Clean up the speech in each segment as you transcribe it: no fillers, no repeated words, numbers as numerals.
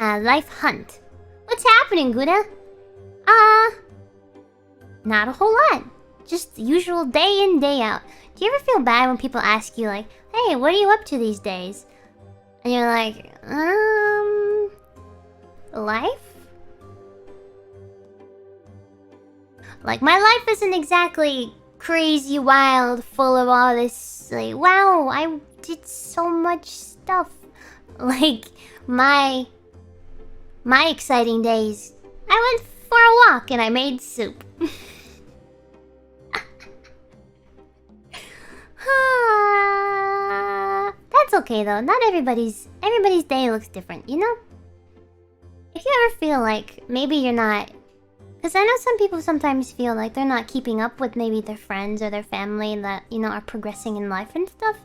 Life hunt. What's happening, Gura? Not a whole lot. Just the usual day in, day out. Do you ever feel bad when people ask you like, hey, what are you up to these days? And you're like, life? Like, my life isn't exactly crazy, wild, full of all this, like, wow, I did so much stuff. Like, my exciting days, I went for a walk and I made soup. That's okay though. Not everybody's day looks different, you know? If you ever feel like maybe you're not, because I know some people sometimes feel like they're not keeping up with maybe their friends or their family that, you know, are progressing in life and stuff.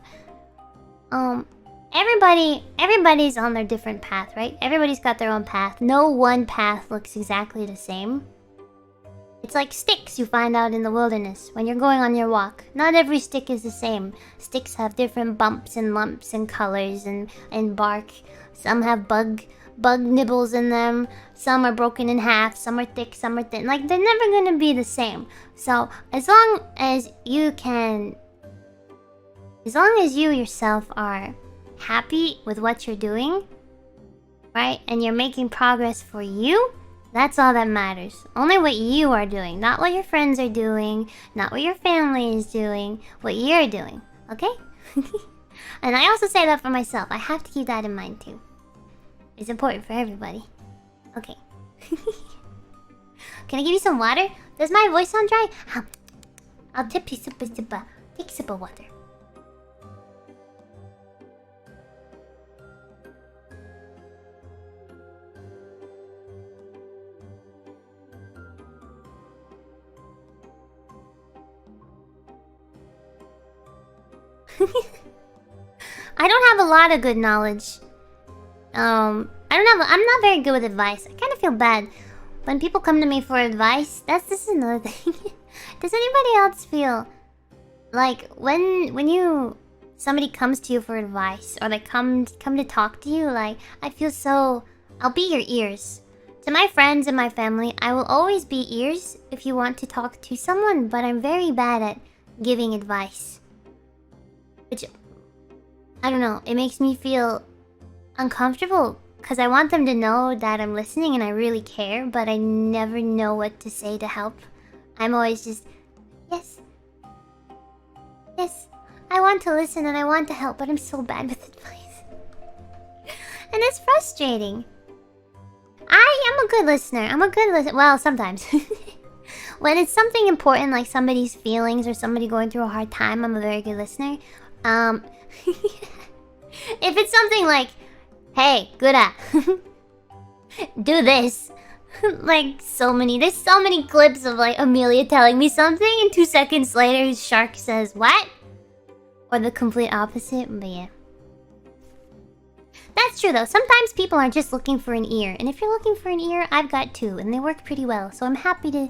Everybody's on their different path, right? Everybody's got their own path. No one path looks exactly the same. It's like sticks you find out in the wilderness when you're going on your walk. Not every stick is the same. Sticks have different bumps and lumps and colors and bark. Some have bug nibbles in them. Some are broken in half. Some are thick, some are thin. Like, they're never gonna be the same. So, as long as you yourself are happy with what you're doing, right? And you're making progress for you, that's all that matters. Only what you are doing, not what your friends are doing, not what your family is doing, what you're doing, okay? And I also say that for myself. I have to keep that in mind too. It's important for everybody. Okay. Can I give you some water? Does my voice sound dry? I'll take a sip of water. I don't have a lot of good knowledge. I'm not very good with advice. I kind of feel bad when people come to me for advice. This is another thing. Does anybody else feel like when somebody comes to you for advice or they come to talk to you, like, I feel so, I'll be your ears. To my friends and my family, I will always be ears if you want to talk to someone, but I'm very bad at giving advice. Which, I don't know, it makes me feel uncomfortable because I want them to know that I'm listening and I really care, but I never know what to say to help. I'm always just, yes, I want to listen and I want to help, but I'm so bad with advice. And it's frustrating. I am a good listener. Well, sometimes. When it's something important like somebody's feelings or somebody going through a hard time, I'm a very good listener. If it's something like, hey, Gura, do this. Like, there's so many clips of like Amelia telling me something and 2 seconds later Shark says, what? Or the complete opposite, but yeah. That's true though, sometimes people are just looking for an ear. And if you're looking for an ear, I've got 2 and they work pretty well. So I'm happy to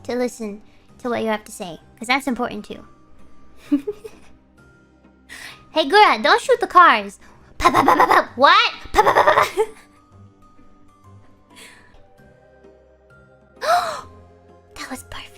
listen to what you have to say. Because that's important too. Hey Gura, don't shoot the cars. Pa, pa, pa, pa, pa. What? Pa, pa, pa, pa, pa. That was perfect.